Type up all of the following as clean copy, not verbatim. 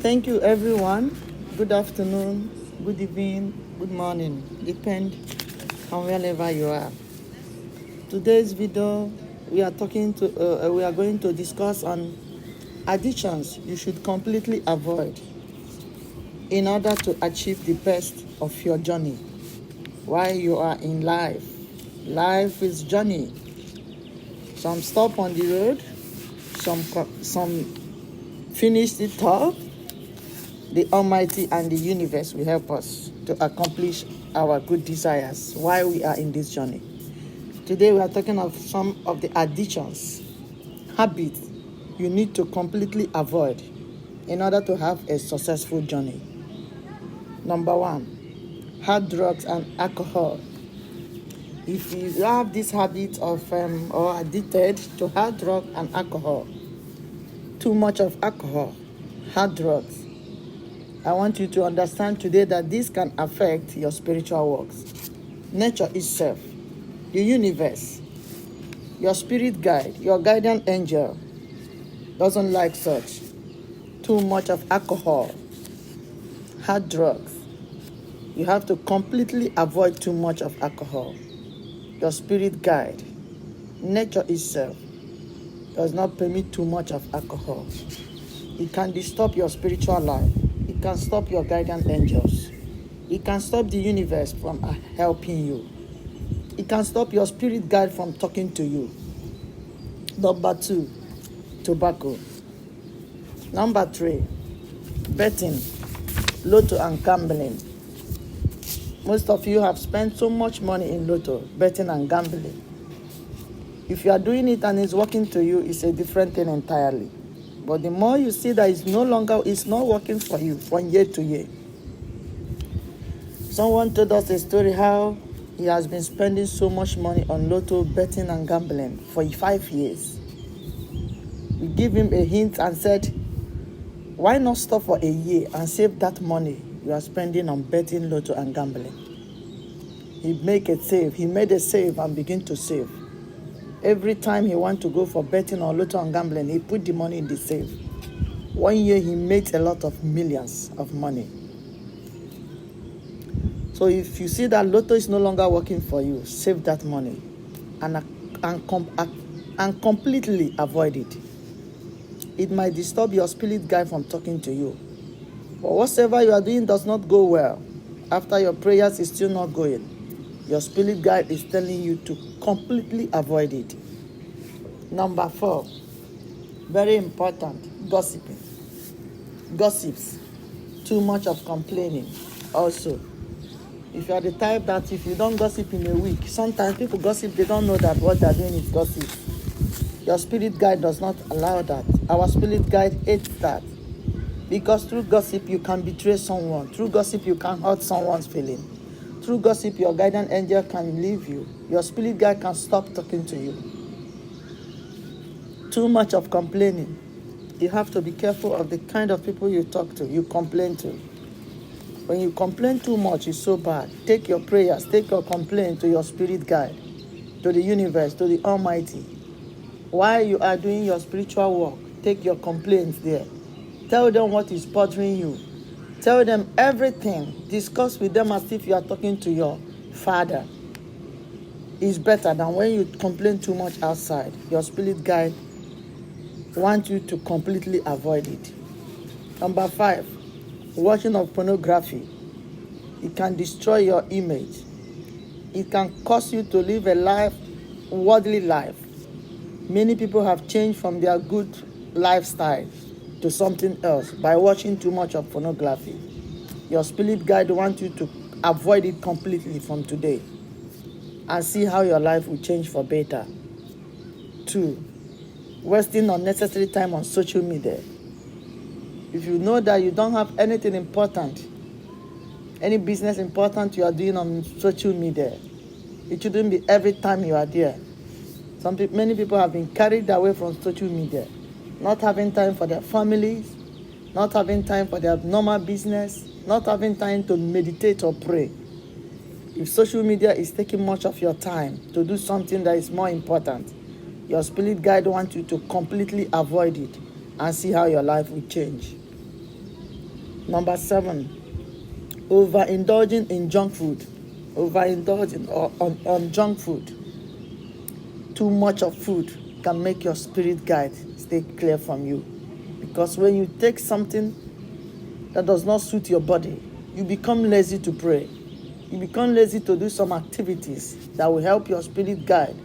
Thank you, everyone. Good afternoon, good evening, good morning. Depend on wherever you are. Today's video, we are going to discuss on addictions you should completely avoid in order to achieve the best of your journey while you are in life. Life is journey. Some stop on the road, some finish the top. The Almighty and the universe will help us to accomplish our good desires while we are in this journey. Today we are talking of some of the addictions, habits you need to completely avoid in order to have a successful journey. Number 1, hard drugs and alcohol. If you have this habit of or addicted to hard drugs and alcohol, too much of alcohol, hard drugs, I want you to understand today that this can affect your spiritual works. Nature itself, the universe, your spirit guide, your guardian angel doesn't like such. Too much of alcohol, hard drugs. You have to completely avoid too much of alcohol. Your spirit guide, nature itself, does not permit too much of alcohol. It can disturb your spiritual life. It can stop your guardian angels. It can stop the universe from helping you. It can stop your spirit guide from talking to you. Number 2, tobacco. Number 3, betting, lotto and gambling. Most of you have spent so much money in lotto, betting and gambling. If you are doing it and it's working to you, it's a different thing entirely. But the more you see that it's not working for you from year to year. Someone told us a story how he has been spending so much money on lotto, betting and gambling for 5 years. We gave him a hint and said, why not stop for a year and save that money you are spending on betting, lotto and gambling? He made a save and began to save. Every time he wants to go for betting or lotto and gambling, he put the money in the safe. 1 year, he made a lot of millions of money. So if you see that lotto is no longer working for you, save that money and completely avoid it. It might disturb your spirit guide from talking to you. But whatever you are doing does not go well. After your prayers is still not going, your spirit guide is telling you to completely avoid it. Number 4, very important, gossiping. Gossips, too much of complaining. Also, if you are the type that if you don't gossip in a week, sometimes people gossip, they don't know that what they are doing is gossip. Your spirit guide does not allow that. Our spirit guide hates that. Because through gossip, you can betray someone. Through gossip, you can hurt someone's feeling. Through gossip, your guardian angel can leave you. Your spirit guide can stop talking to you. Too much of complaining. You have to be careful of the kind of people you talk to, you complain to. When you complain too much, it's so bad. Take your prayers, take your complaint to your spirit guide, to the universe, to the Almighty. While you are doing your spiritual work, take your complaints there. Tell them what is bothering you. Tell them everything. Discuss with them as if you are talking to your father. It's better than when you complain too much outside. Your spirit guide wants you to completely avoid it. Number 5, watching of pornography. It can destroy your image. It can cause you to live a worldly life. Many people have changed from their good lifestyle to something else by watching too much of pornography. Your spirit guide wants you to avoid it completely from today and see how your life will change for better. 2, wasting unnecessary time on social media. If you know that you don't have anything important, any business important you are doing on social media, it shouldn't be every time you are there. Many people have been carried away from social media, not having time for their families, not having time for their normal business, not having time to meditate or pray. If social media is taking much of your time to do something that is more important, your spirit guide wants you to completely avoid it and see how your life will change. Number 7, overindulging in junk food. Overindulging on junk food. Too much of food can make your spirit guide stay clear from you. Because when you take something that does not suit your body, you become lazy to pray. You become lazy to do some activities that will help your spirit guide,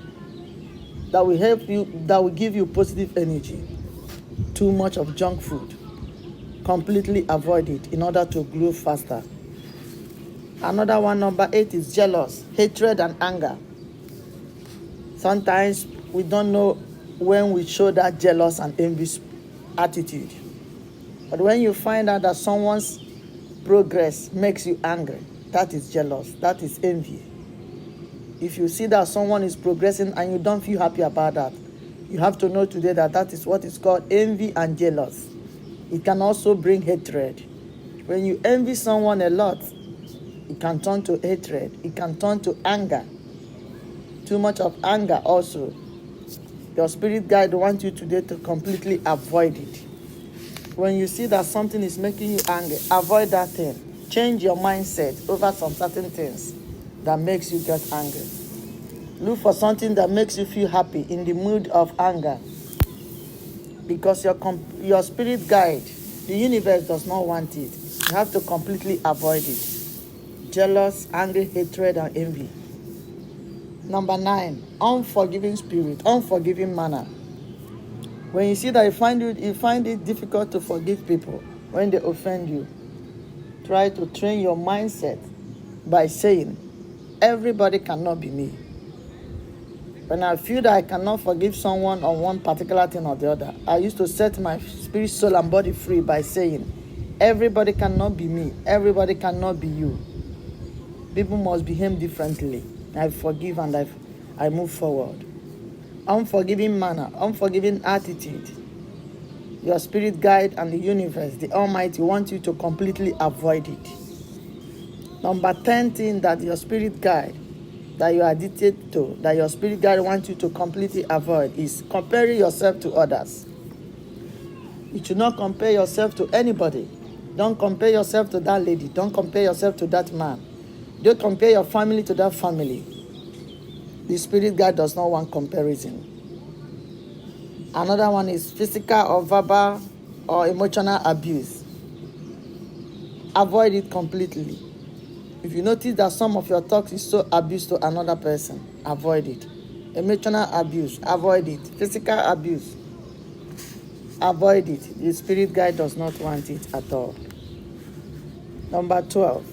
that will help you, that will give you positive energy. Too much of junk food. Completely avoid it in order to grow faster. Another one, number 8, is jealous, hatred, and anger. Sometimes we don't know when we show that jealous and envious attitude. But when you find out that someone's progress makes you angry, that is jealous, that is envy. If you see that someone is progressing and you don't feel happy about that, you have to know today that that is what is called envy and jealous. It can also bring hatred. When you envy someone a lot, it can turn to hatred. It can turn to anger. Too much of anger also. Your spirit guide wants you today to completely avoid it. When you see that something is making you angry, avoid that thing. Change your mindset over some certain things that makes you get angry. Look for something that makes you feel happy in the mood of anger. Because your spirit guide, the universe does not want it. You have to completely avoid it. Jealous, angry, hatred, and envy. Number 9, unforgiving spirit, unforgiving manner. When you see that you find it difficult to forgive people when they offend you, try to train your mindset by saying, everybody cannot be me. When I feel that I cannot forgive someone on one particular thing or the other, I used to set my spirit, soul, and body free by saying, everybody cannot be me. Everybody cannot be you. People must behave differently. I forgive and I move forward. Unforgiving manner, unforgiving attitude. Your spirit guide and the universe, the Almighty, want you to completely avoid it. Number 10 thing that your spirit guide, that you are addicted to, that your spirit guide wants you to completely avoid, is comparing yourself to others. You should not compare yourself to anybody. Don't compare yourself to that lady. Don't compare yourself to that man. Don't compare your family to that family. The spirit guide does not want comparison. Another one is physical or verbal or emotional abuse. Avoid it completely. If you notice that some of your talks is so abuse to another person, avoid it. Emotional abuse, avoid it. Physical abuse, avoid it. The spirit guide does not want it at all. Number 12,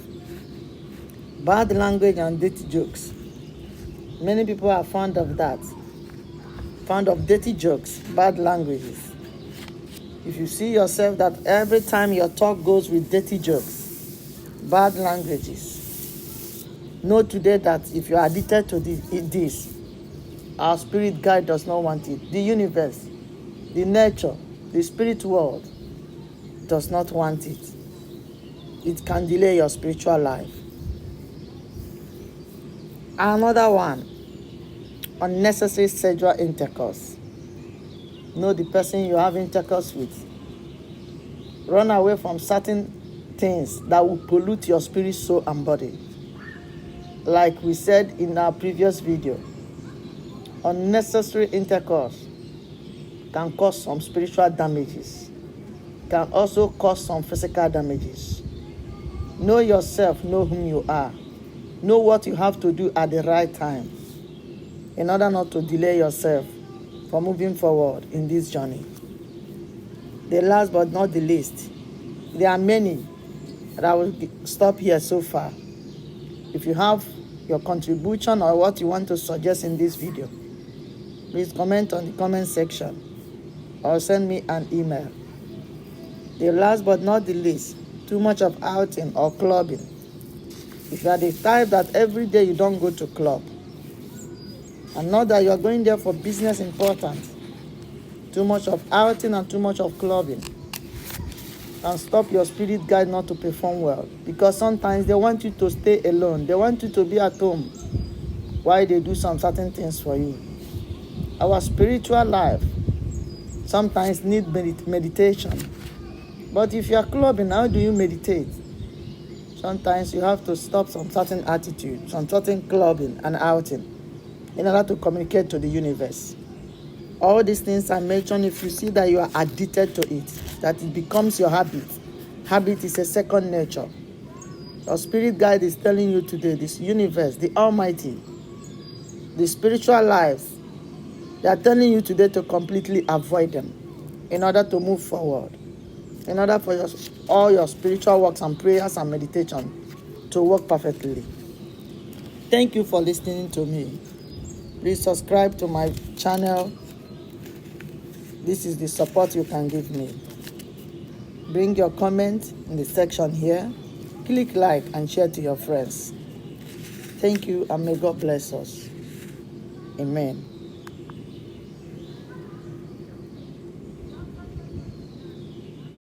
bad language and dirty jokes. Many people are fond of that. Fond of dirty jokes, bad languages. If you see yourself that every time your talk goes with dirty jokes, bad languages, know today that if you are addicted to this, our spirit guide does not want it. The universe, the nature, the spirit world does not want it. It can delay your spiritual life. Another one, unnecessary sexual intercourse. Know the person you have intercourse with. Run away from certain things that will pollute your spirit, soul, and body. Like we said in our previous video, unnecessary intercourse can cause some spiritual damages, can also cause some physical damages. Know yourself, know whom you are. Know what you have to do at the right time in order not to delay yourself from moving forward in this journey. The last but not the least, there are many, and I will stop here so far. If you have your contribution or what you want to suggest in this video, please comment on the comment section or send me an email. The last but not the least, too much of outing or clubbing. If you are the type that every day you don't go to club, and not that you are going there for business important, too much of outing and too much of clubbing can stop your spirit guide not to perform well. Because sometimes they want you to stay alone. They want you to be at home while they do some certain things for you. Our spiritual life sometimes needs meditation. But if you are clubbing, how do you meditate? Sometimes you have to stop some certain attitude, some certain clubbing and outing in order to communicate to the universe. All these things I mentioned, if you see that you are addicted to it, that it becomes your habit. Habit is a second nature. Your spirit guide is telling you today, this universe, the Almighty, the spiritual lives, they are telling you today to completely avoid them in order to move forward, in order for all your spiritual works and prayers and meditation to work perfectly. Thank you for listening to me. Please subscribe to my channel. This is the support you can give me. Bring your comment in the section here. Click like and share to your friends. Thank you, and may God bless us. Amen.